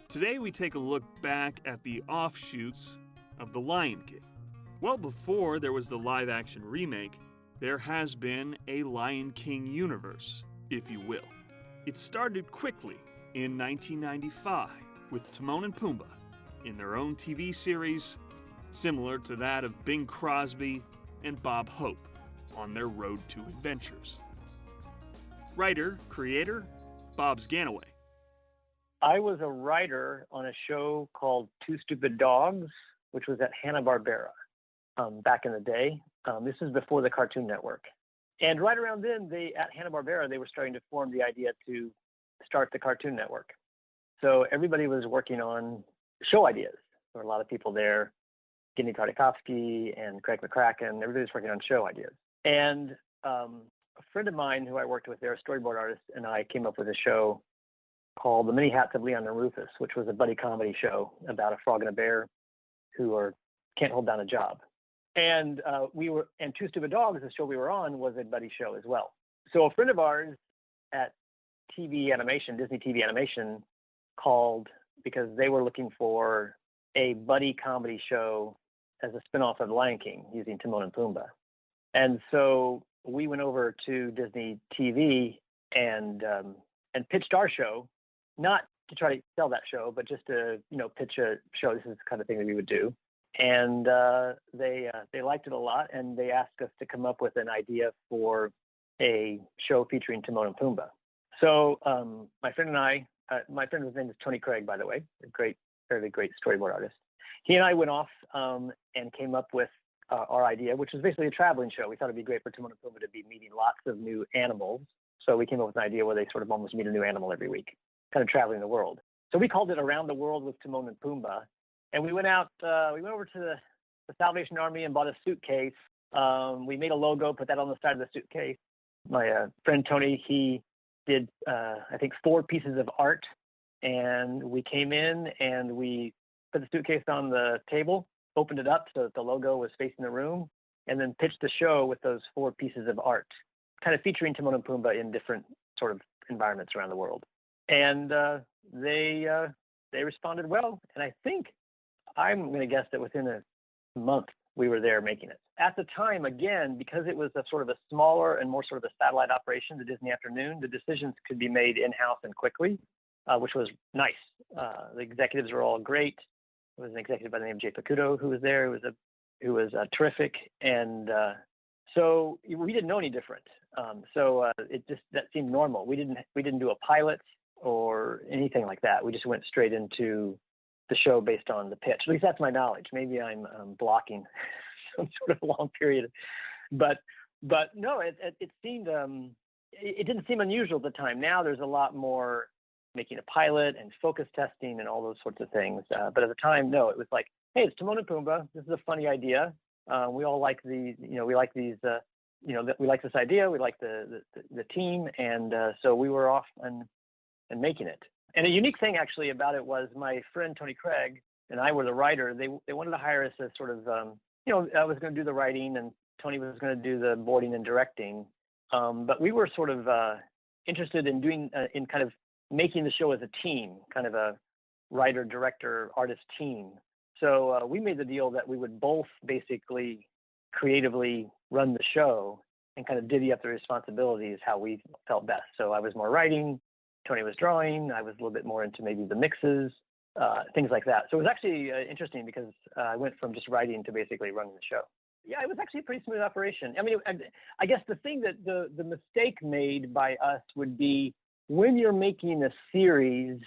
Today we take a look back at the offshoots of The Lion King. Well before there was the live-action remake, there has been a Lion King universe, if you will. It started quickly in 1995 with Timon and Pumbaa in their own TV series, similar to that of Bing Crosby and Bob Hope on their road to adventures. Writer, creator, Bob Sganaway. I was a writer on a show called Two Stupid Dogs, which was at Hanna-Barbera back in the day. This is before the Cartoon Network. And right around then, at Hanna-Barbera, they were starting to form the idea to start the Cartoon Network. So everybody was working on show ideas. There were a lot of people there, Ginny Tartakovsky and Craig McCracken. Everybody was working on show ideas. And a friend of mine who I worked with there, a storyboard artist, and I came up with a show called The Many Hats of Leon and Rufus, which was a buddy comedy show about a frog and a bear who can't hold down a job. And Two Stupid Dogs, the show we were on, was a buddy show as well. So a friend of ours at TV Animation, Disney TV Animation, called because they were looking for a buddy comedy show as a spinoff of Lion King using Timon and Pumbaa. And so we went over to Disney TV and pitched our show, not to try to sell that show, but just to, pitch a show. This is the kind of thing that we would do. And they liked it a lot, and they asked us to come up with an idea for a show featuring Timon and Pumbaa. So my friend and I, my friend, his name is Tony Craig, by the way, a fairly great storyboard artist. He and I went off and came up with our idea, which was basically a traveling show. We thought it'd be great for Timon and Pumbaa to be meeting lots of new animals. So we came up with an idea where they sort of almost meet a new animal every week, kind of traveling the world. So we called it Around the World with Timon and Pumbaa. And we went out, we went over to the Salvation Army and bought a suitcase. We made a logo, put that on the side of the suitcase. My friend Tony, he did, I think, 4 pieces of art. And we came in and we put the suitcase on the table, opened it up so that the logo was facing the room, and then pitched the show with those 4 pieces of art, kind of featuring Timon and Pumbaa in different sort of environments around the world. And they responded well. And I think, I'm going to guess that within a month we were there making it. At the time, again, because it was a sort of a smaller and more sort of a satellite operation, the Disney Afternoon, the decisions could be made in-house and quickly, which was nice. The executives were all great. There was an executive by the name of Jay Piccuto who was there, who was terrific. And so we didn't know any different. That seemed normal. We didn't do a pilot or anything like that. We just went straight into the show based on the pitch. At least that's my knowledge. Maybe I'm blocking some sort of long period, but no, it seemed it didn't seem unusual at the time. Now there's a lot more making a pilot and focus testing and all those sorts of things. But at the time, no, it was like, hey, it's Timon and Pumbaa. This is a funny idea. We all like we like these, we like this idea. We like the team, and so we were off and making it. And a unique thing actually about it was my friend Tony Craig and I were the writer. They wanted to hire us as sort of, I was going to do the writing and Tony was going to do the boarding and directing. But we were sort of interested in in kind of making the show as a team, kind of a writer, director, artist team. So we made the deal that we would both basically creatively run the show and kind of divvy up the responsibilities how we felt best. So I was more writing, Tony was drawing, I was a little bit more into maybe the mixes, things like that. So it was actually interesting because I went from just writing to basically running the show. Yeah, it was actually a pretty smooth operation. I mean, I guess the thing that the mistake made by us would be when you're making a series,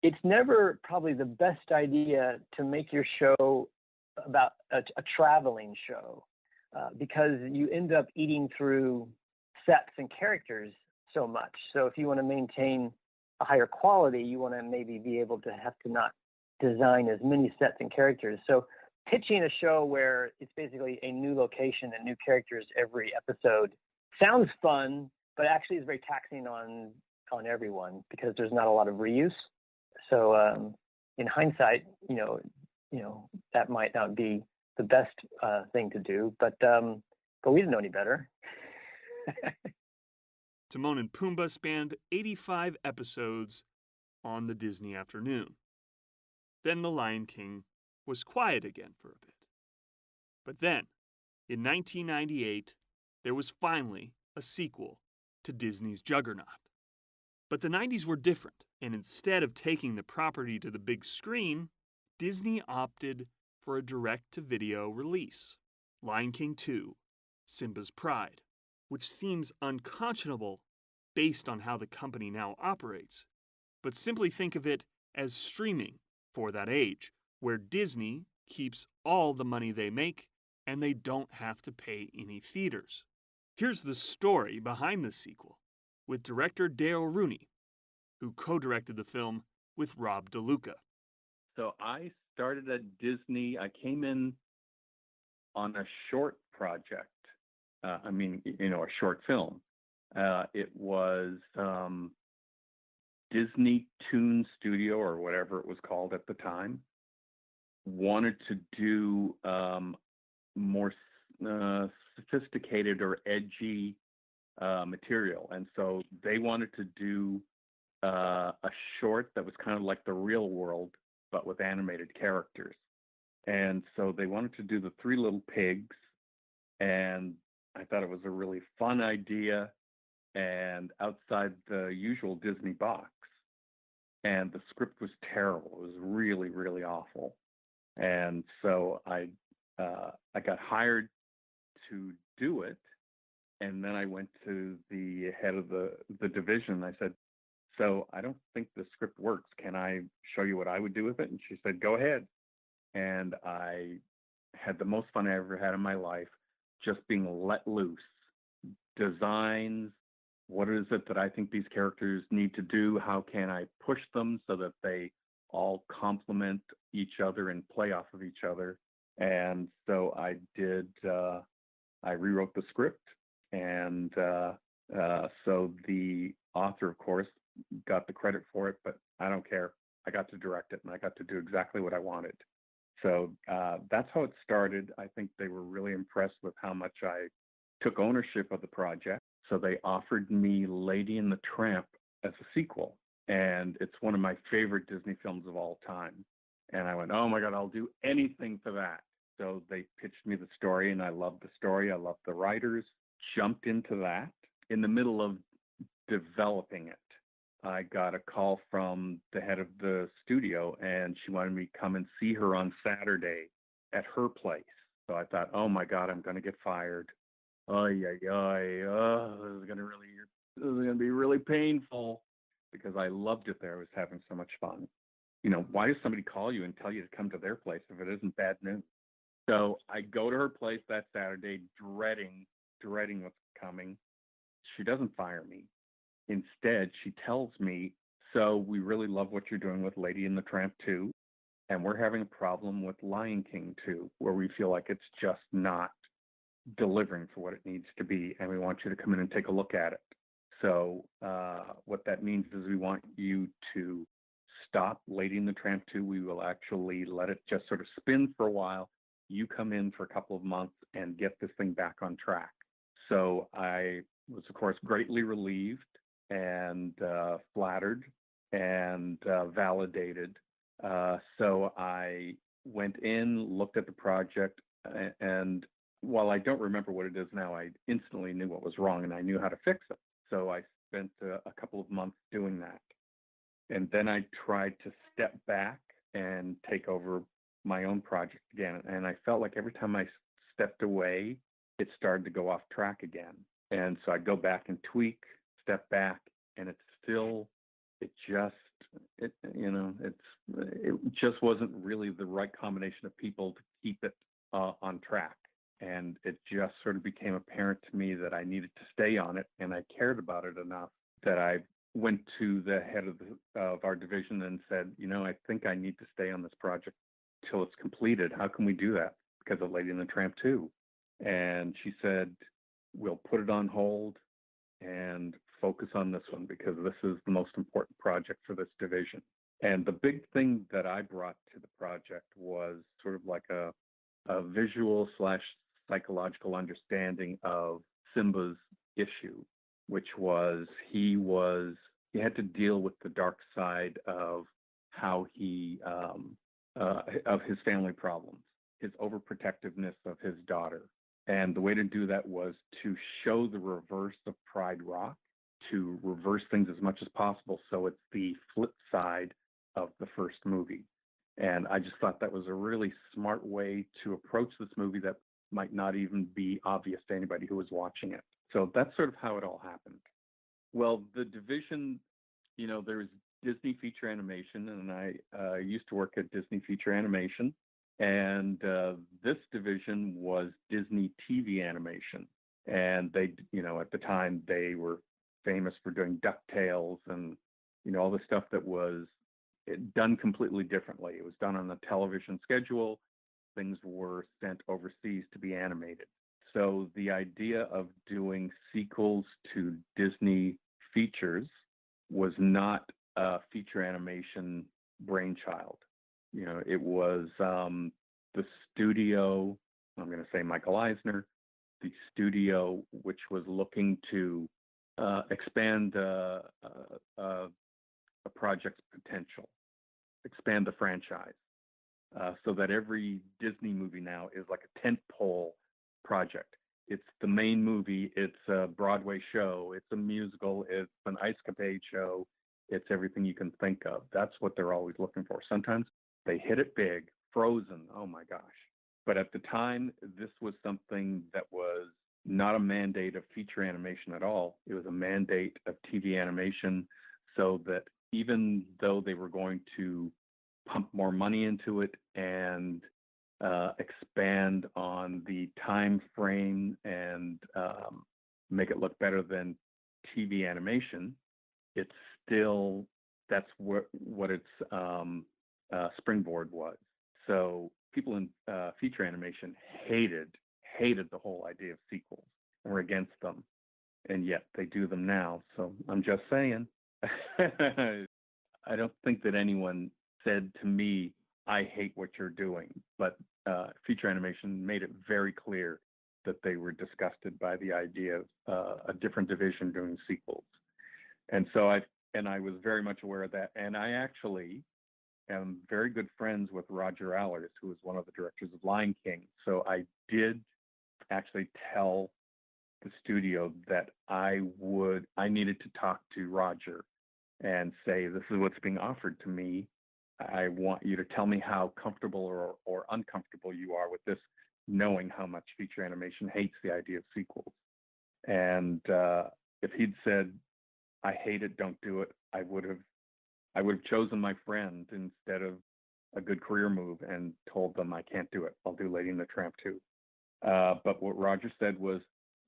it's never probably the best idea to make your show about a traveling show because you end up eating through sets and characters so much. So if you want to maintain a higher quality, you want to maybe be able to have to not design as many sets and characters. So pitching a show where it's basically a new location and new characters every episode sounds fun, but actually is very taxing on everyone because there's not a lot of reuse. So in hindsight, that might not be the best thing to do, but we didn't know any better. Timon and Pumbaa spanned 85 episodes on the Disney Afternoon. Then The Lion King was quiet again for a bit. But then, in 1998, there was finally a sequel to Disney's Juggernaut. But the 90s were different, and instead of taking the property to the big screen, Disney opted for a direct-to-video release, Lion King 2, Simba's Pride, which seems unconscionable based on how the company now operates. But simply think of it as streaming for that age, where Disney keeps all the money they make and they don't have to pay any theaters. Here's the story behind the sequel, with director Dale Rooney, who co-directed the film with Rob DeLuca. So I started at Disney. I came in on a short project. A short film. It was Disney Toon Studio, or whatever it was called at the time, wanted to do more sophisticated or edgy material. And so they wanted to do a short that was kind of like The Real World, but with animated characters. And so they wanted to do The Three Little Pigs. And I thought it was a really fun idea and outside the usual Disney box. And the script was terrible. It was really, really awful. And so I got hired to do it. And then I went to the head of the division. I said, so I don't think the script works. Can I show you what I would do with it? And she said, go ahead. And I had the most fun I ever had in my life, just being let loose. Designs, what is it that I think these characters need to do? How can I push them so that they all complement each other and play off of each other? And so I did, I rewrote the script. And so the author, of course, got the credit for it, but I don't care. I got to direct it and I got to do exactly what I wanted. So that's how it started. I think they were really impressed with how much I took ownership of the project. So they offered me Lady and the Tramp as a sequel. And it's one of my favorite Disney films of all time. And I went, oh my God, I'll do anything for that. So they pitched me the story and I loved the story. I loved the writers. Jumped into that. In the middle of developing it, I got a call from the head of the studio and she wanted me to come and see her on Saturday at her place. So I thought, oh my God, I'm going to get fired. Oh, this is going to be really painful, because I loved it there. I was having so much fun. You know, why does somebody call you and tell you to come to their place if it isn't bad news? So I go to her place that Saturday, dreading what's coming. She doesn't fire me. Instead, she tells me, so we really love what you're doing with Lady and the Tramp 2, and we're having a problem with Lion King 2, where we feel like it's just not delivering for what it needs to be, and we want you to come in and take a look at it. So what that means is we want you to stop Lady and the Tramp 2. We will actually let it just sort of spin for a while. You come in for a couple of months and get this thing back on track. So I was, of course, greatly relieved and flattered and validated. So I went in, looked at the project, and while I don't remember what it is now, I instantly knew what was wrong and I knew how to fix it. So I spent a couple of months doing that. And then I tried to step back and take over my own project again. And I felt like every time I stepped away, it started to go off track again. And so I'd go back and tweak, step back, and it just wasn't really the right combination of people to keep it on track. And it just sort of became apparent to me that I needed to stay on it, and I cared about it enough that I went to the head of our division and said, I think I need to stay on this project till it's completed. How can we do that? Because of Lady and the Tramp 2. And she said, we'll put it on hold and focus on this one, because this is the most important project for this division. And the big thing that I brought to the project was sort of like a visual / psychological understanding of Simba's issue, which was he had to deal with the dark side of how he of his family problems, his overprotectiveness of his daughter. And the way to do that was to show the reverse of Pride Rock, to reverse things as much as possible. So it's the flip side of the first movie. And I just thought that was a really smart way to approach this movie that might not even be obvious to anybody who was watching it. So that's sort of how it all happened. Well, the division, there's Disney Feature Animation, and I used to work at Disney Feature Animation. And this division was Disney TV Animation. And they, at the time, they were famous for doing DuckTales and, all the stuff that was done completely differently. It was done on a television schedule. Things were sent overseas to be animated. So the idea of doing sequels to Disney features was not a feature animation brainchild. It was the studio, I'm going to say Michael Eisner, the studio which was looking to expand a project's potential, expand the franchise, so that every Disney movie now is like a tentpole project. It's the main movie, it's a Broadway show, it's a musical, it's an ice capade show, it's everything you can think of. That's what they're always looking for. Sometimes they hit it big. Frozen, oh my gosh. But at the time, this was something that was not a mandate of feature animation at all. It was a mandate of TV animation, so that even though they were going to pump more money into it and expand on the time frame and make it look better than TV animation, it's still, that's what its springboard was. So people in feature animation hated the whole idea of sequels and were against them, and yet they do them now. So I'm just saying. I don't think that anyone said to me, I hate what you're doing, but feature animation made it very clear that they were disgusted by the idea of a different division doing sequels. And so I was very much aware of that. And I actually am very good friends with Roger Allers, who was one of the directors of Lion King. So I did actually tell the studio that I needed to talk to Roger and say, this is what's being offered to me. I want you to tell me how comfortable or uncomfortable you are with this, knowing how much feature animation hates the idea of sequels. And if he'd said, I hate it, don't do it, I would have chosen my friend instead of a good career move and told them I can't do it. I'll do Lady and the Tramp too. But what Roger said was,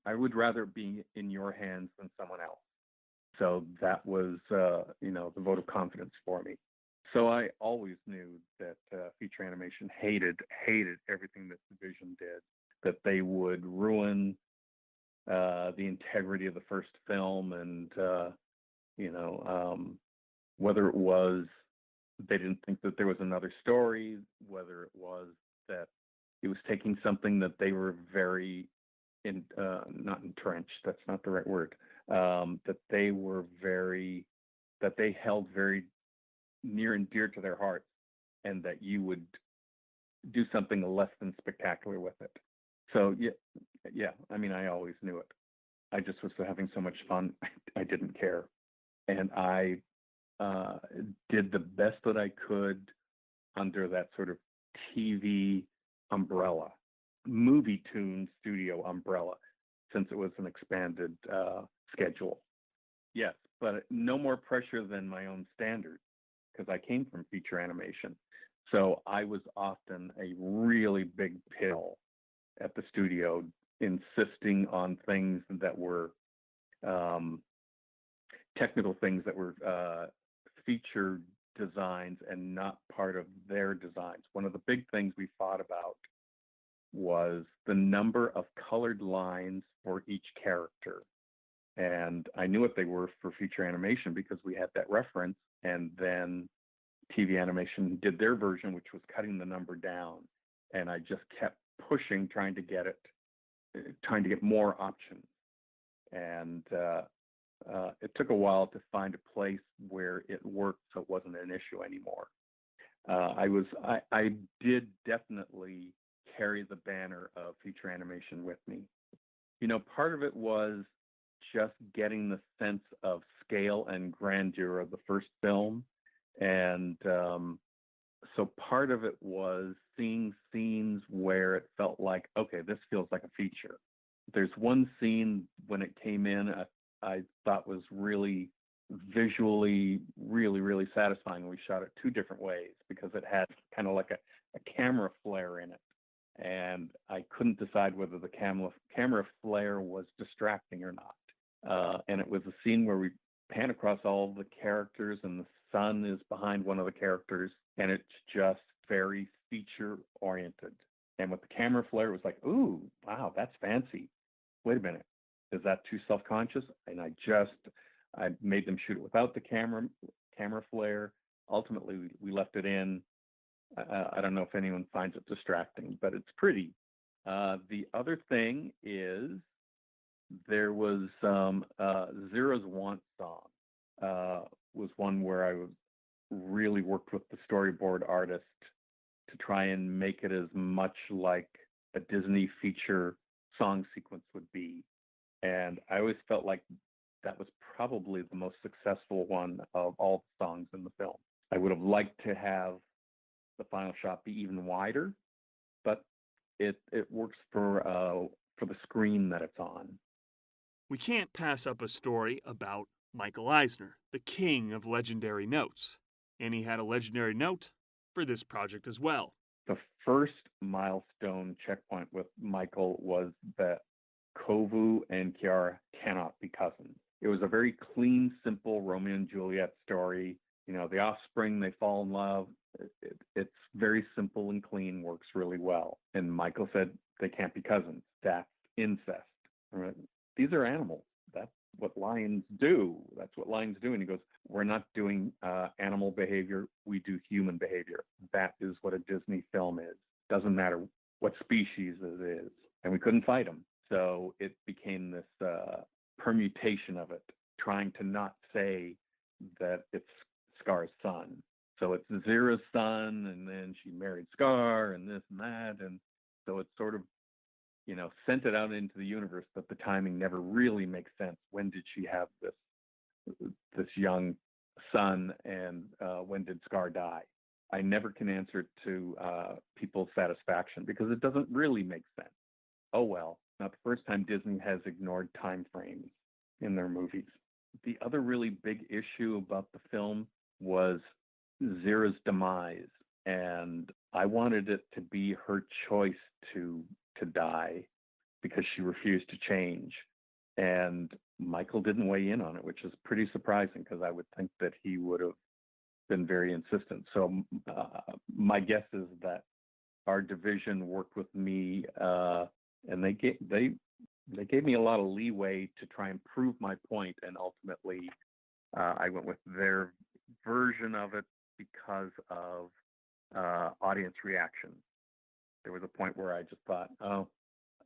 I would rather be in your hands than someone else. So that was, the vote of confidence for me. So I always knew that feature animation hated everything that division did, that they would ruin the integrity of the first film, and whether it was they didn't think that there was another story, whether it was that it was taking something that they were very not entrenched, that's not the right word, that they held very near and dear to their hearts, and that you would do something less than spectacular with it. So yeah, I mean, I always knew it. I just was having so much fun, I didn't care. And I did the best that I could under that sort of TV umbrella, movie tune studio umbrella, since it was an expanded schedule. Yes, but no more pressure than my own standards, because I came from feature animation. So I was often a really big pill at the studio, insisting on things that were technical things that were feature designs and not part of their designs. One of the big things we fought about was the number of colored lines for each character. And I knew what they were for feature animation because we had that reference, and then TV animation did their version, which was cutting the number down. And I just kept pushing, trying to get more options. And it took a while to find a place where it worked so it wasn't an issue anymore. I did definitely carry the banner of feature animation with me. You know, part of it was just getting the sense of scale and grandeur of the first film. And so part of it was seeing scenes where it felt like, okay, this feels like a feature. There's one scene when it came in, I thought was really visually really satisfying. We shot it two different ways because it had kind of like a camera flare in it. And I couldn't decide whether the camera flare was distracting or not. And it was a scene where we pan across all the characters and the sun is behind one of the characters, and it's just very feature oriented. And with the camera flare, it was like, ooh, wow, that's fancy. Wait a minute, is that too self-conscious? And I made them shoot it without the camera flare. Ultimately, we left it in. I don't know if anyone finds it distracting, but it's pretty. The other thing is there was Zira's Want Song was one where I really worked with the storyboard artist to try and make it as much like a Disney feature song sequence would be. And I always felt like that was probably the most successful one of all the songs in the film. I would have liked to have the final shot be even wider, but it works for the screen that it's on. We can't pass up a story about Michael Eisner, the king of legendary notes. And he had a legendary note for this project as well. The first milestone checkpoint with Michael was that Kovu and Kiara cannot be cousins. It was a very clean, simple Romeo and Juliet story. You know, the offspring, they fall in love. It's very simple and clean, works really well. And Michael said they can't be cousins. That's incest. Right? These are animals. That's what lions do. That's what lions do. And he goes, we're not doing animal behavior. We do human behavior. That is what a Disney film is. Doesn't matter what species it is. And we couldn't fight them. So it became this permutation of it, trying to not say that it's Scar's son. So it's Zira's son, and then she married Scar, and this and that. And so it's sort of, you know, sent it out into the universe, but the timing never really makes sense. When did she have this young son, and when did Scar die? I never can answer it to people's satisfaction because it doesn't really make sense. Oh well, not the first time Disney has ignored time frames in their movies. The other really big issue about the film was Zira's demise, and I wanted it to be her choice to die because she refused to change. And Michael didn't weigh in on it, which is pretty surprising because I would think that he would have been very insistent. So my guess is that our division worked with me, and they gave me a lot of leeway to try and prove my point, and ultimately I went with their version of it because of audience reaction. There was a point where I just thought, oh,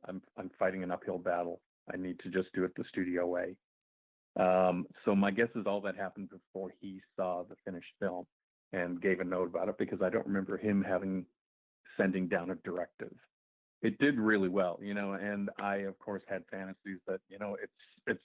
I'm fighting an uphill battle. I need to just do it the studio way. So my guess is all that happened before he saw the finished film and gave a note about it, because I don't remember him sending down a directive. It did really well, you know, and I of course had fantasies that, you know, it's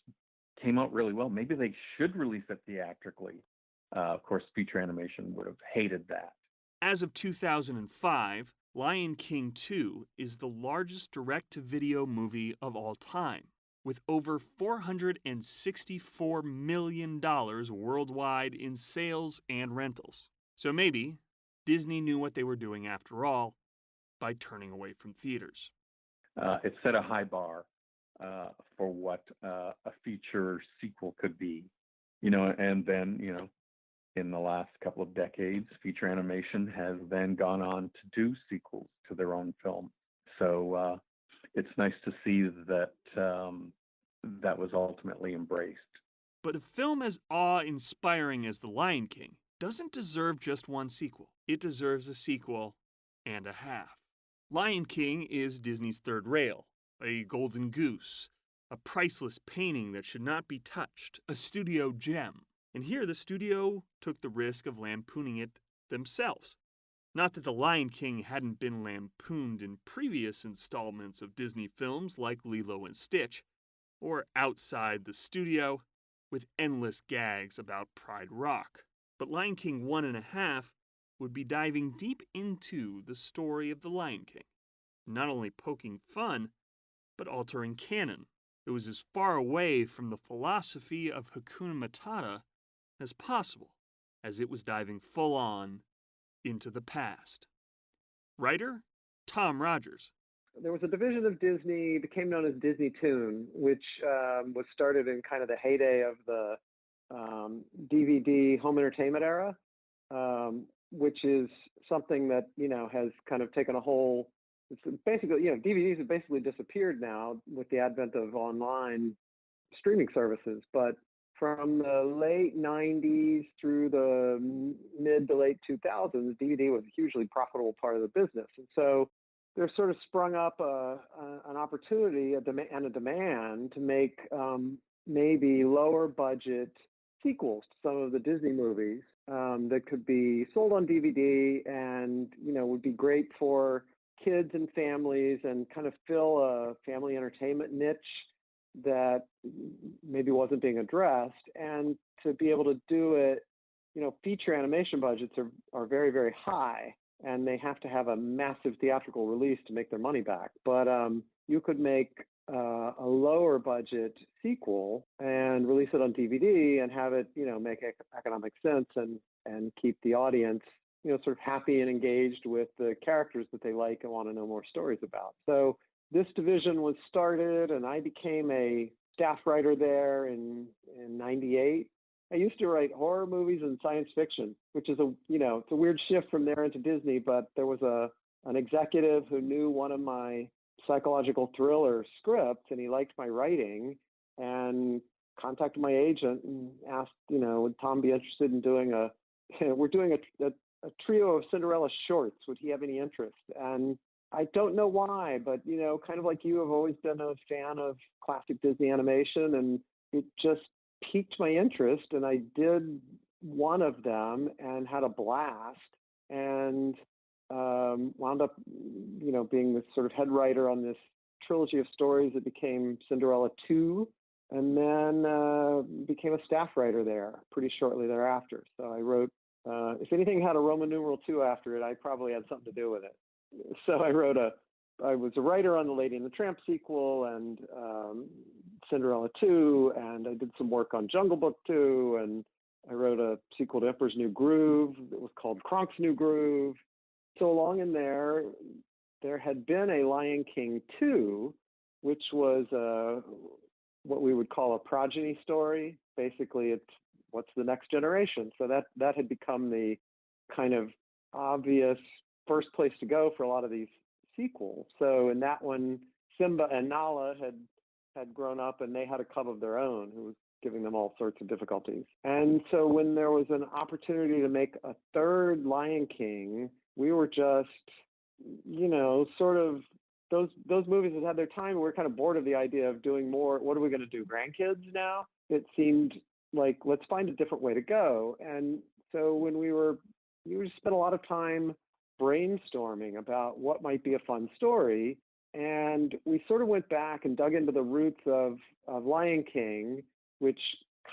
came out really well. Maybe they should release it theatrically. Of course, feature animation would have hated that. As of 2005, Lion King 2 is the largest direct-to-video movie of all time, with over $464 million worldwide in sales and rentals. So maybe Disney knew what they were doing after all by turning away from theaters. It set a high bar for what a feature sequel could be, you know, and then, you know, in the last couple of decades, feature animation has then gone on to do sequels to their own film. So it's nice to see that that was ultimately embraced. But a film as awe-inspiring as The Lion King doesn't deserve just one sequel. It deserves a sequel and a half. Lion King is Disney's third rail, a golden goose, a priceless painting that should not be touched, a studio gem. And here the studio took the risk of lampooning it themselves. Not that The Lion King hadn't been lampooned in previous installments of Disney films like Lilo and Stitch, or Outside the Studio, with endless gags about Pride Rock. But Lion King 1.5 would be diving deep into the story of The Lion King, not only poking fun, but altering canon. It was as far away from the philosophy of Hakuna Matata as possible, as it was diving full on into the past. Writer, Tom Rogers. There was a division of Disney, became known as Disney Toon, which was started in kind of the heyday of the DVD home entertainment era, which is something that, has kind of taken a whole, it's basically, DVDs have basically disappeared now with the advent of online streaming services. But from the late 90s through the mid to late 2000s, DVD was a hugely profitable part of the business. And so there sort of sprung up an opportunity and a demand to make maybe lower budget sequels to some of the Disney movies that could be sold on DVD and, would be great for kids and families and kind of fill a family entertainment niche that maybe wasn't being addressed. And to be able to do it, feature animation budgets are very, very high, and they have to have a massive theatrical release to make their money back. But you could make a lower budget sequel and release it on DVD and have it, make economic sense and keep the audience, sort of happy and engaged with the characters that they like and want to know more stories about. So this division was started, and I became a staff writer there in 98. I used to write horror movies and science fiction, which is it's a weird shift from there into Disney, but there was an executive who knew one of my psychological thriller scripts, and he liked my writing and contacted my agent and asked, would Tom be interested in doing we're doing a trio of Cinderella shorts. Would he have any interest? And I don't know why, but, kind of like you, I've always been a fan of classic Disney animation, and it just piqued my interest. And I did one of them and had a blast, and wound up, being the sort of head writer on this trilogy of stories that became Cinderella 2, and then became a staff writer there pretty shortly thereafter. So I wrote, if anything had a Roman numeral 2 after it, I probably had something to do with it. So I was a writer on the Lady and the Tramp sequel and Cinderella 2, and I did some work on Jungle Book 2, and I wrote a sequel to Emperor's New Groove that was called Kronk's New Groove. So along in there had been a Lion King 2, which was what we would call a progeny story. Basically, it's what's the next generation. So that had become the kind of obvious first place to go for a lot of these sequels. So in that one, Simba and Nala had grown up, and they had a cub of their own who was giving them all sorts of difficulties. And so when there was an opportunity to make a third Lion King, we were just, sort of, those movies had their time. We were kind of bored of the idea of doing more. What are we going to do, grandkids now? It seemed like, let's find a different way to go. And so when we just spent a lot of time brainstorming about what might be a fun story. And we sort of went back and dug into the roots of Lion King, which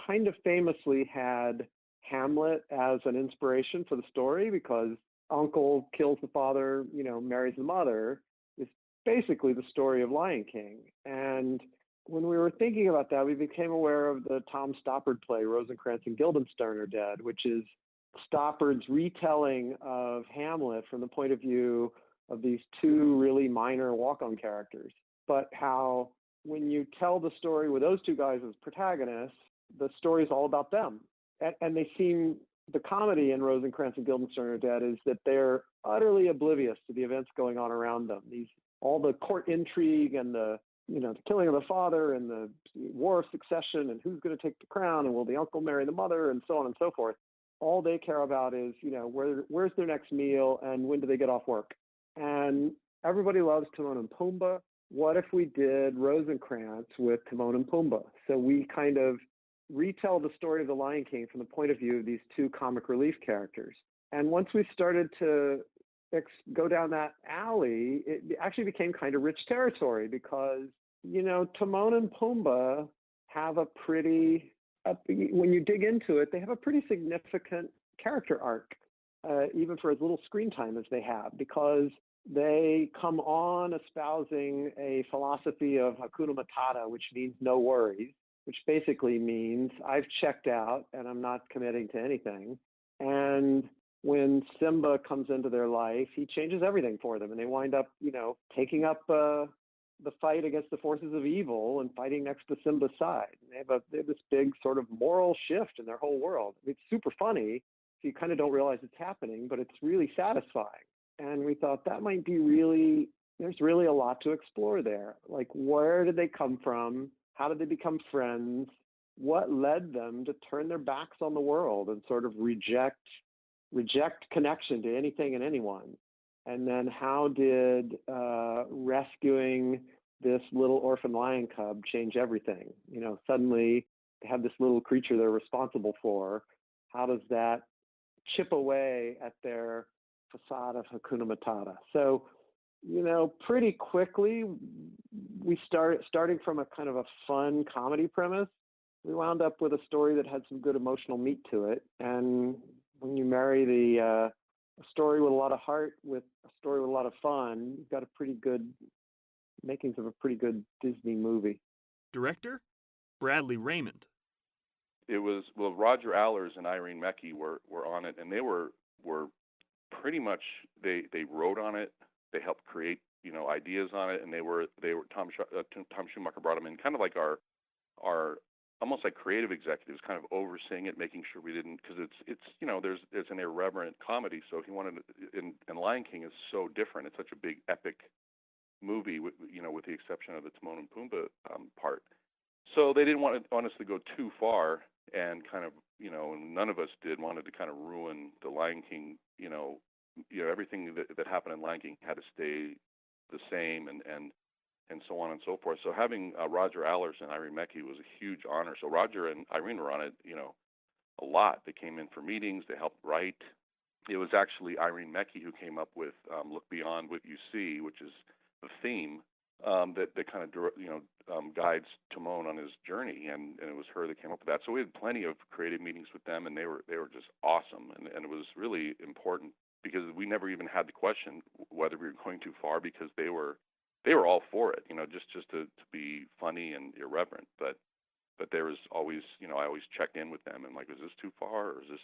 kind of famously had Hamlet as an inspiration for the story, because uncle kills the father, marries the mother, is basically the story of Lion King. And when we were thinking about that, we became aware of the Tom Stoppard play, Rosencrantz and Guildenstern Are Dead, which is Stoppard's retelling of Hamlet from the point of view of these two really minor walk-on characters. But how when you tell the story with those two guys as protagonists, the story is all about them. And they seem, the comedy in Rosencrantz and Guildenstern Are Dead is that they're utterly oblivious to the events going on around them. All the court intrigue and the killing of the father and the war of succession and who's going to take the crown and will the uncle marry the mother and so on and so forth. All they care about is, where's their next meal and when do they get off work? And everybody loves Timon and Pumbaa. What if we did Rosencrantz with Timon and Pumbaa? So we kind of retell the story of the Lion King from the point of view of these two comic relief characters. And once we started to go down that alley, it actually became kind of rich territory because, Timon and Pumbaa have when you dig into it, they have a pretty significant character arc, even for as little screen time as they have, because they come on espousing a philosophy of Hakuna Matata, which means no worries, which basically means I've checked out and I'm not committing to anything. And when Simba comes into their life, he changes everything for them, and they wind up, taking up the fight against the forces of evil and fighting next to Simba's side. They have this big sort of moral shift in their whole world. It's super funny, so you kind of don't realize it's happening, but it's really satisfying. And we thought that might be there's really a lot to explore there. Like, where did they come from? How did they become friends? What led them to turn their backs on the world and sort of reject connection to anything and anyone? And then how did rescuing this little orphan lion cub change everything? Suddenly they have this little creature they're responsible for. How does that chip away at their facade of Hakuna Matata? So, pretty quickly, we starting from a kind of a fun comedy premise, we wound up with a story that had some good emotional meat to it. And when you marry a story with a lot of heart with a story with a lot of fun, you've got makings of a pretty good Disney movie. Director? Bradley Raymond. It was, Roger Allers and Irene Mecchi were on it, and they were pretty much, they wrote on it, they helped create, ideas on it, and they were Tom Schumacher brought them in, kind of like our almost like creative executives, kind of overseeing it, making sure we didn't, because it's there's an irreverent comedy, so he wanted, and Lion King is so different. It's such a big epic movie, with the exception of the Timon and Pumbaa part. So they didn't want us to go too far, and kind of, and none of us wanted to kind of ruin the Lion King. Everything that happened in Lion King had to stay the same, and so on and so forth. So having Roger Allers and Irene Mecchi was a huge honor. So Roger and Irene were on it, a lot. They came in for meetings. They helped write. It was actually Irene Mecchi who came up with "Look Beyond What You See," which is the theme that kind of guides Timon on his journey, and it was her that came up with that. So we had plenty of creative meetings with them, and they were just awesome, and it was really important because we never even had the question whether we were going too far, because they were all for it, just to be funny and irreverent, but there was always, I always checked in with them and like, is this too far, or is this,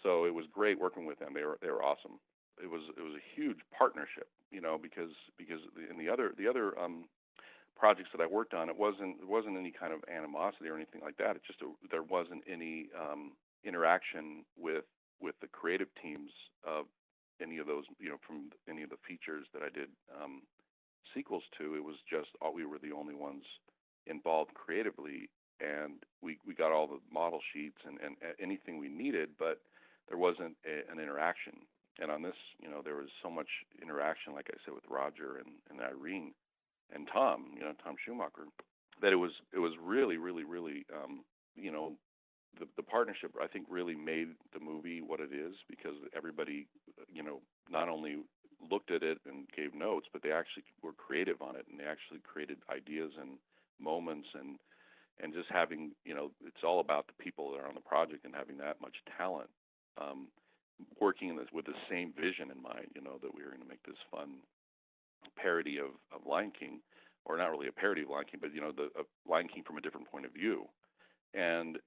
so it was great working with them. They were awesome. It was a huge partnership, because in the other projects that I worked on, it wasn't any kind of animosity or anything like that. It just, there wasn't any interaction with the creative teams of any of those, from any of the features that I did sequels to. It was just we were the only ones involved creatively, and we got all the model sheets and anything we needed, but there wasn't an interaction. And on this, there was so much interaction, like I said, with Roger and Irene and Tom, Tom Schumacher, that it was really, really, really, the partnership, I think, really made the movie what it is, because everybody, not only looked at it and gave notes, but they actually were creative on it, and they actually created ideas and moments, and just having, it's all about the people that are on the project, and having that much talent, working with the same vision in mind, that we were going to make this fun parody of Lion King, or not really a parody of Lion King, but the Lion King from a different point of view. And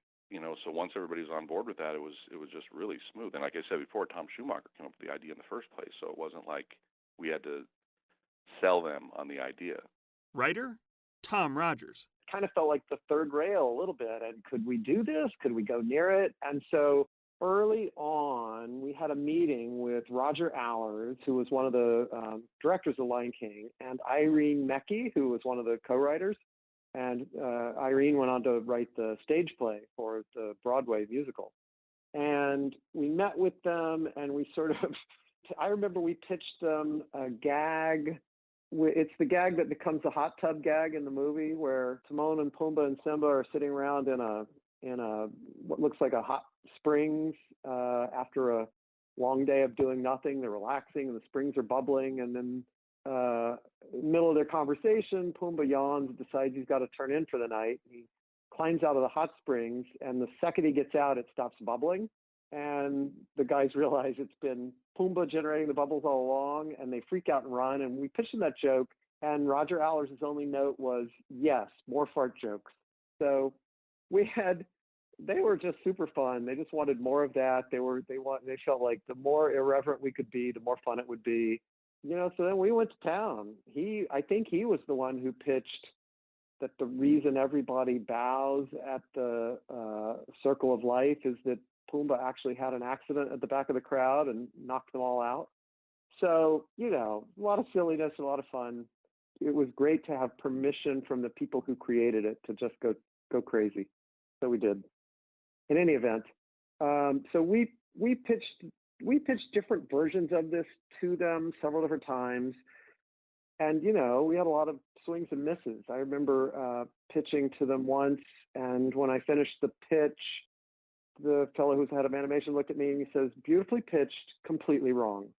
so once everybody was on board with that, it was just really smooth. And like I said before, Tom Schumacher came up with the idea in the first place, so it wasn't like we had to sell them on the idea. Writer? Tom Rogers. Kind of felt like the third rail a little bit, and could we do this? Could we go near it? And so early on, we had a meeting with Roger Allers, who was one of the directors of Lion King, and Irene Mecchi, who was one of the co-writers. And Irene went on to write the stage play for the Broadway musical. And we met with them, and we sort of, I remember we pitched them a gag. It's the gag that becomes the hot tub gag in the movie, where Timon and Pumbaa and Simba are sitting around in a what looks like a hot springs after a long day of doing nothing. They're relaxing, and the springs are bubbling. And then, middle of their conversation, Pumbaa yawns, decides he's got to turn in for the night. He climbs out of the hot springs, and the second he gets out, it stops bubbling. And the guys realize it's been Pumbaa generating the bubbles all along, and they freak out and run. And we pitched him that joke, and Roger Allers' only note was, yes, more fart jokes. So they were just super fun. They just wanted more of that. They felt like the more irreverent we could be, the more fun it would be. So then we went to town. I think he was the one who pitched that the reason everybody bows at the Circle of Life is that Pumbaa actually had an accident at the back of the crowd and knocked them all out. So, a lot of silliness, a lot of fun. It was great to have permission from the people who created it to just go crazy. So we did. In any event, so we pitched different versions of this to them several different times. And, we had a lot of swings and misses. I remember pitching to them once, and when I finished the pitch, the fellow who's head of animation looked at me and he says, "Beautifully pitched, completely wrong."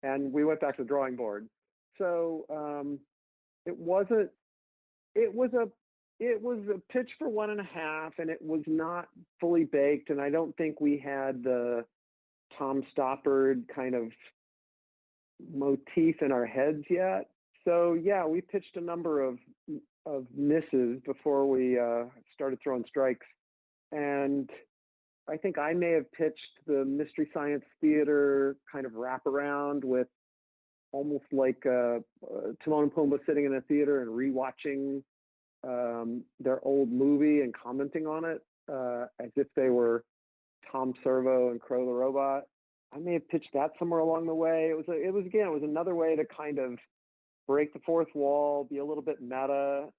And we went back to the drawing board. So it was a pitch for 1.5, and it was not fully baked. And I don't think we had the Tom Stoppard kind of motif in our heads yet. So yeah, we pitched a number of misses before we started throwing strikes. And I think I may have pitched the Mystery Science Theater kind of wraparound with almost like Timon and Pumbaa sitting in a theater and rewatching their old movie and commenting on it as if they were Tom Servo and Crow the Robot. I may have pitched that somewhere along the way. It was another way to kind of break the fourth wall, be a little bit meta,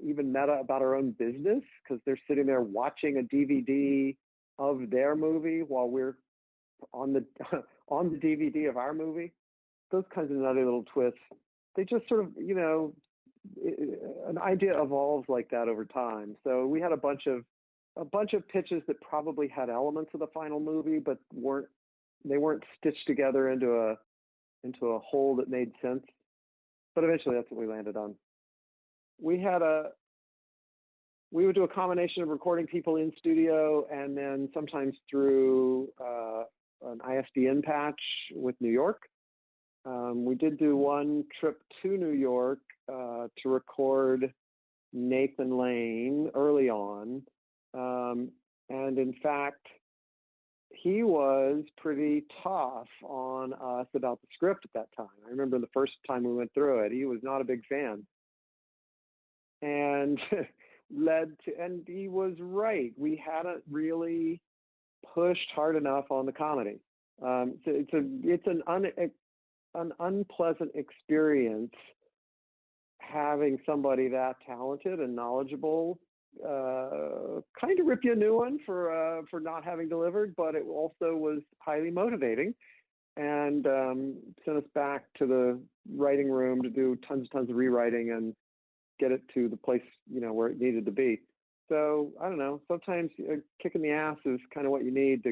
even meta about our own business, because they're sitting there watching a DVD of their movie while we're on the on the DVD of our movie. Those kinds of nutty little twists. They just sort of, an idea evolves like that over time. So we had a bunch of pitches that probably had elements of the final movie, but they weren't stitched together into a whole that made sense. But eventually that's what we landed on. We would do a combination of recording people in studio and then sometimes through an ISDN patch with New York. We did do one trip to New York to record Nathan Lane early on. And in fact, he was pretty tough on us about the script at that time. I remember the first time we went through it, he was not a big fan. And and he was right. We hadn't really pushed hard enough on the comedy. It's an unpleasant experience having somebody that talented and knowledgeable kind of rip you a new one for not having delivered, but it also was highly motivating and sent us back to the writing room to do tons of rewriting and get it to the place where it needed to be. So I don't know. Sometimes a kick in the ass is kind of what you need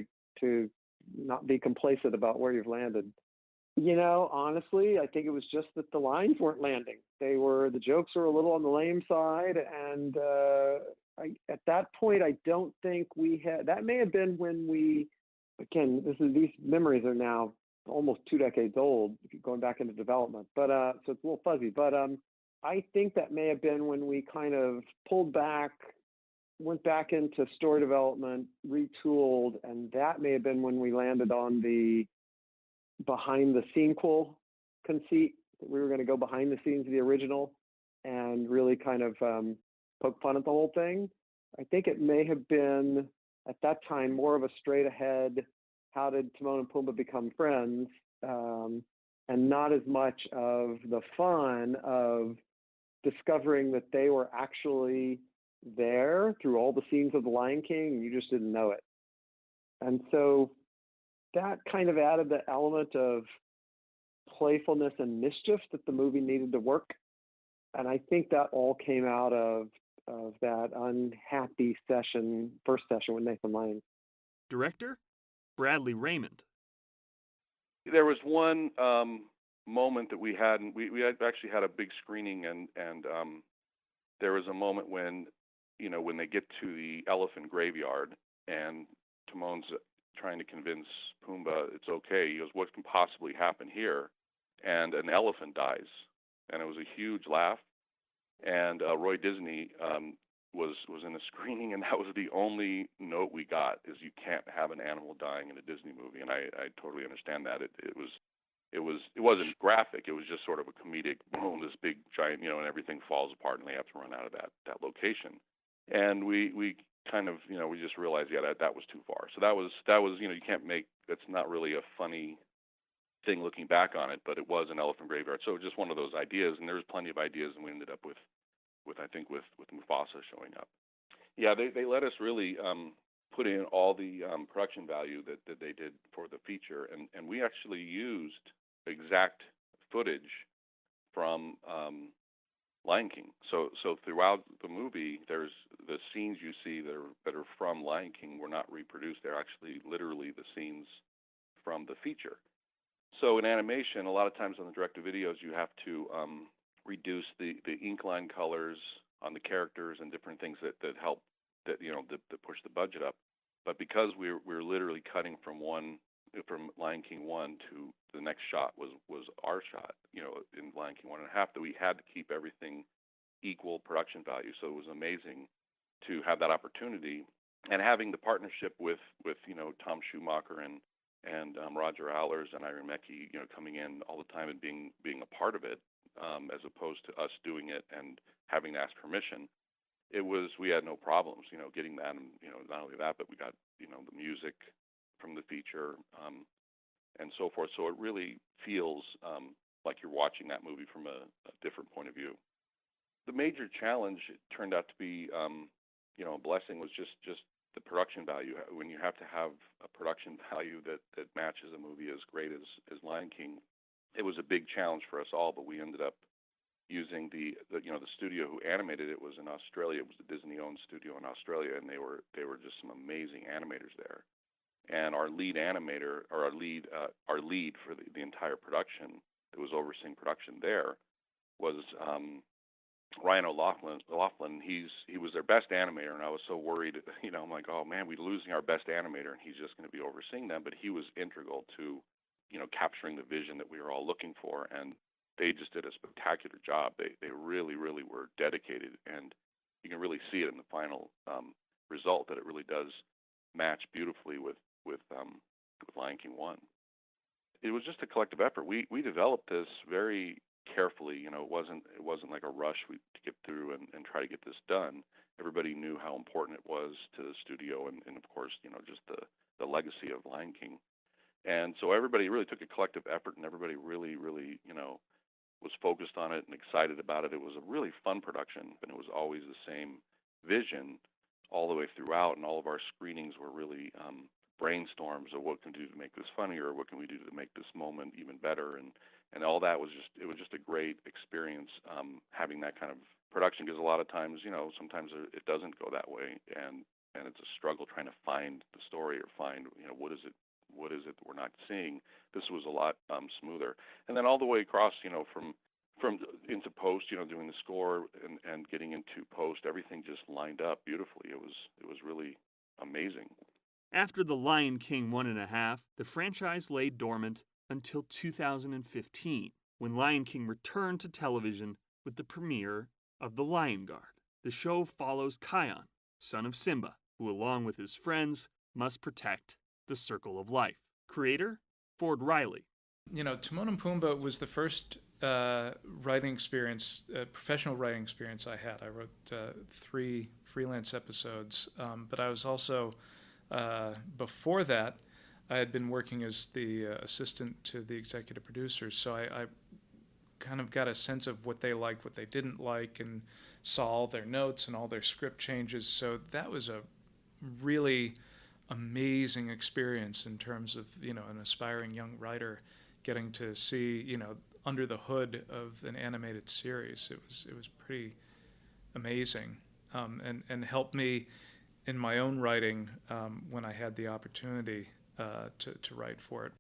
to not be complacent about where you've landed. Honestly, I think it was just that the lines weren't landing. The jokes were a little on the lame side, and at that point, I don't think we had. That may have been when these memories are now almost 2 decades old, going back into development. But so it's a little fuzzy. But I think that may have been when we kind of pulled back, went back into story development, retooled, and that may have been when we landed on the behind the sequel conceit. We were going to go behind the scenes of the original and really kind of poke fun at the whole thing. I think it may have been at that time more of a straight ahead, how did Timon and Pumbaa become friends, and not as much of the fun of discovering that they were actually there through all the scenes of The Lion King and you just didn't know it. And so that kind of added the element of playfulness and mischief that the movie needed to work. And I think that all came out of that unhappy first session with Nathan Lane. Director? Bradley Raymond. There was one moment that we had, and we had actually had a big screening, and there was a moment when, when they get to the elephant graveyard, and Timon's trying to convince Pumbaa it's okay. He goes, "What can possibly happen here?" And an elephant dies, and it was a huge laugh. And Roy Disney was in the screening, and that was the only note we got: is you can't have an animal dying in a Disney movie. And I totally understand that. It wasn't graphic. It was just sort of a comedic boom, this big giant, and everything falls apart, and they have to run out of that location. And we kind of, we just realized, that was too far. So that was, you can't make, that's not really a funny thing looking back on it, but it was an elephant graveyard. So just one of those ideas, and there was plenty of ideas, and we ended up with Mufasa showing up. Yeah, they let us really put in all the production value that they did for the feature, and we actually used exact footage from Lion King. So throughout the movie, there's the scenes you see that are from Lion King were not reproduced. They're actually literally the scenes from the feature. So in animation, a lot of times on the direct-to-videos, you have to reduce the ink line colors on the characters and different things that help that push the budget up. But because we're literally cutting from Lion King 1 to the next shot was our shot, in Lion King 1.5, that we had to keep everything equal production value. So it was amazing to have that opportunity, and having the partnership with Tom Schumacher and Roger Allers and Irene Mecchi, coming in all the time and being a part of it, as opposed to us doing it and having to ask permission. We had no problems, getting that, and not only that, but we got the music from the feature, and so forth. So it really feels like you're watching that movie from a different point of view. The major challenge, it turned out to be, a blessing, was just the production value. When you have to have a production value that matches a movie as great as Lion King, it was a big challenge for us all. But we ended up using the studio who animated it was in Australia. It was the Disney-owned studio in Australia, and they were just some amazing animators there. And our lead animator, or our lead for the entire production that was overseeing production there, was Ryan O'Loughlin. He was their best animator, and I was so worried. I'm like, oh man, we're losing our best animator, and he's just going to be overseeing them. But he was integral to, capturing the vision that we were all looking for, and they just did a spectacular job. They really, really were dedicated, and you can really see it in the final result that it really does match beautifully with Lion King 1. It was just a collective effort. We developed this very carefully. It wasn't like a rush to get through and try to get this done. Everybody knew how important it was to the studio, and of course, just the legacy of Lion King. And so everybody really took a collective effort, and everybody really, really, was focused on it and excited about it. It was a really fun production, and it was always the same vision all the way throughout, and all of our screenings were really brainstorms of what can we do to make this funnier, what can we do to make this moment even better, and all that was just a great experience, having that kind of production, because a lot of times, sometimes it doesn't go that way, and it's a struggle trying to find the story or find, what is it that we're not seeing. This was a lot smoother. And then all the way across, from into post, doing the score and getting into post, everything just lined up beautifully. It was really amazing. After The Lion King 1.5, the franchise lay dormant until 2015, when Lion King returned to television with the premiere of The Lion Guard. The show follows Kion, son of Simba, who, along with his friends, must protect the circle of life. Creator, Ford Riley. Timon and Pumbaa was the first writing experience, professional writing experience I had. I wrote 3 freelance episodes, but I was also, before that, I had been working as the assistant to the executive producers, so I kind of got a sense of what they liked, what they didn't like, and saw all their notes and all their script changes. So that was a really amazing experience in terms of, an aspiring young writer getting to see, under the hood of an animated series. It was pretty amazing, and helped me in my own writing when I had the opportunity to write for it.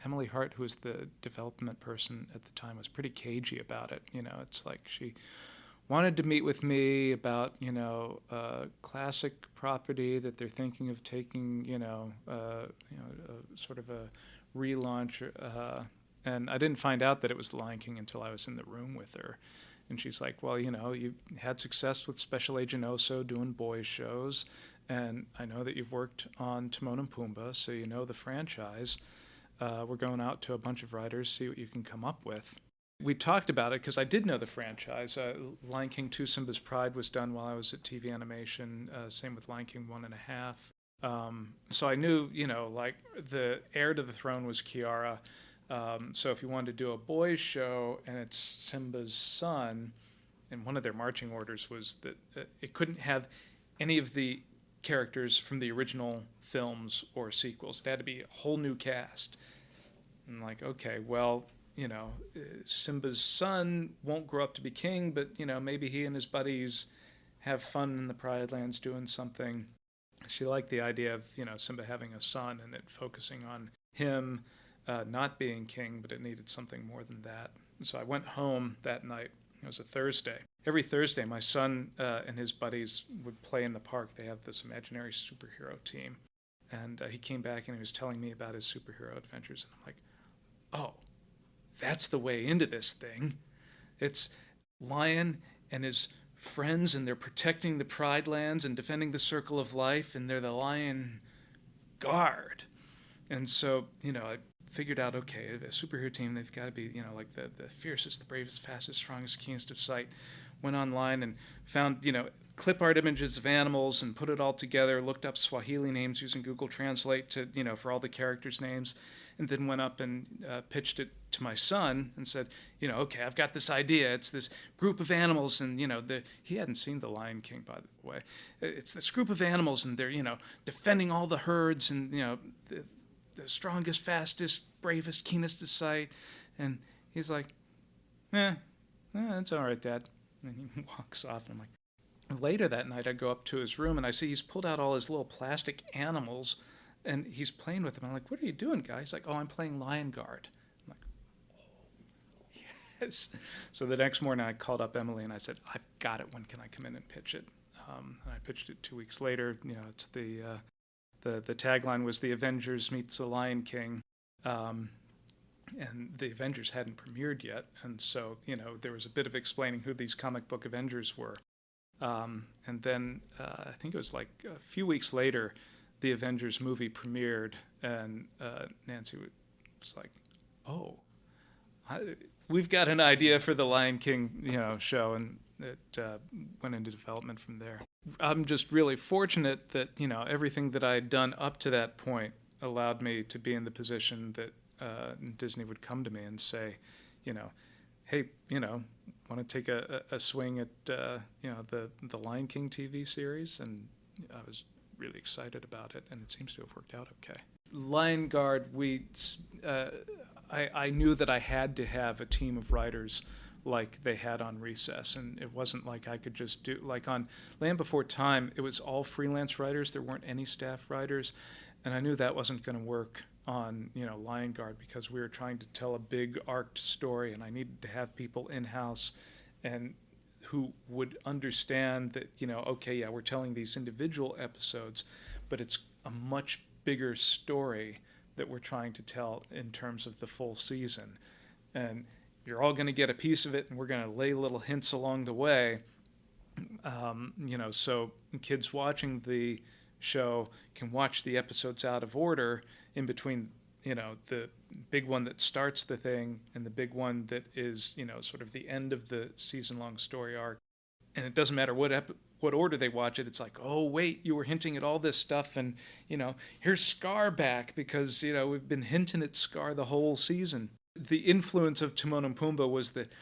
Emily Hart, who was the development person at the time, was pretty cagey about it. It's like she wanted to meet with me about, a classic property that they're thinking of taking, sort of a relaunch. And I didn't find out that it was The Lion King until I was in the room with her. And she's like, well, you had success with Special Agent Oso doing boys shows. And I know that you've worked on Timon and Pumbaa, so you know the franchise. We're going out to a bunch of writers, see what you can come up with. We talked about it because I did know the franchise. Lion King 2 Simba's Pride was done while I was at TV Animation. Same with Lion King 1.5. So I knew, like the heir to the throne was Kiara. So if you wanted to do a boys show and it's Simba's son, and one of their marching orders was that it couldn't have any of the characters from the original films or sequels. It had to be a whole new cast. And like, okay, well, Simba's son won't grow up to be king, but, maybe he and his buddies have fun in the Pride Lands doing something. She liked the idea of, Simba having a son and it focusing on him not being king, but it needed something more than that. And so I went home that night. It was a Thursday. Every Thursday, my son and his buddies would play in the park. They have this imaginary superhero team. And he came back and he was telling me about his superhero adventures. And I'm like, oh, that's the way into this thing. It's Lion and his friends, and they're protecting the Pride Lands and defending the Circle of Life, and they're the Lion Guard. And so, I figured out, okay, a superhero team, they've got to be, like the fiercest, the bravest, fastest, strongest, keenest of sight. Went online and found, clip art images of animals and put it all together, looked up Swahili names using Google Translate to, for all the characters' names, and then went up and pitched it to my son and said, okay, I've got this idea. It's this group of animals, and, he hadn't seen The Lion King, by the way. It's this group of animals, and they're, defending all the herds, and, the strongest, fastest, bravest, keenest of sight. And he's like, that's all right, Dad. And he walks off, and I'm like, later that night, I go up to his room, and I see he's pulled out all his little plastic animals, and he's playing with them. I'm like, what are you doing, guy? He's like, oh, I'm playing Lion Guard. I'm like, oh, yes. So the next morning, I called up Emily, and I said, I've got it. When can I come in and pitch it? And I pitched it 2 weeks later. It's the tagline was The Avengers Meets the Lion King. And the Avengers hadn't premiered yet. And so, there was a bit of explaining who these comic book Avengers were. And then I think it was like a few weeks later, the Avengers movie premiered, and Nancy was like, oh, we've got an idea for the Lion King, show, and it went into development from there. I'm just really fortunate that, everything that I had done up to that point allowed me to be in the position that Disney would come to me and say, hey, want to take a swing at, the Lion King TV series? And I was really excited about it, and it seems to have worked out okay. Lion Guard, I knew that I had to have a team of writers like they had on Recess, and it wasn't like I could just do, like on Land Before Time, it was all freelance writers. There weren't any staff writers, and I knew that wasn't going to work on, Lion Guard, because we were trying to tell a big arced story, and I needed to have people in-house and who would understand that, okay, yeah, we're telling these individual episodes, but it's a much bigger story that we're trying to tell in terms of the full season. And you're all going to get a piece of it, and we're going to lay little hints along the way, so kids watching the show can watch the episodes out of order in between, the big one that starts the thing and the big one that is, sort of the end of the season-long story arc. And it doesn't matter what order they watch it. It's like, oh, wait, you were hinting at all this stuff, and, here's Scar back because, we've been hinting at Scar the whole season. The influence of Timon and Pumbaa was that,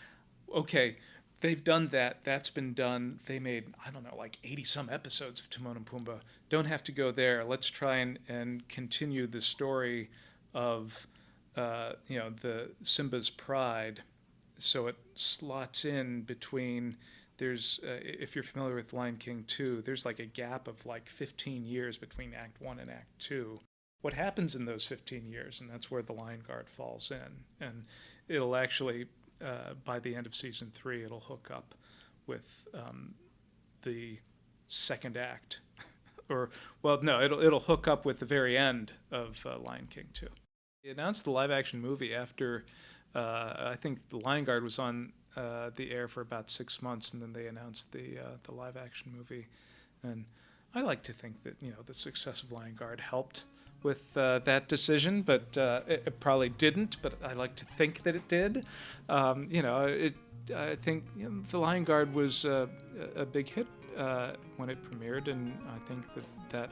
okay, they've done that. That's been done. They made, I don't know, like 80-some episodes of Timon and Pumbaa. Don't have to go there. Let's try and continue the story of, the Simba's Pride. So it slots in between, there's, if you're familiar with Lion King 2, there's like a gap of like 15 years between Act 1 and Act 2. what happens in those 15 years, and that's where the Lion Guard falls in. And it'll actually, by the end of season 3, it'll hook up with the second act. It'll hook up with the very end of Lion King 2. They announced the live-action movie after, I think the Lion Guard was on the air for about 6 months, and then they announced the live-action movie. And I like to think that, the success of Lion Guard helped with that decision, but it probably didn't, but I like to think that it did. I think the Lion Guard was a big hit when it premiered, and I think that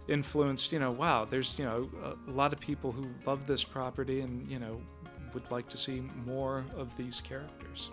influenced, wow, there's, a lot of people who love this property and, would like to see more of these characters.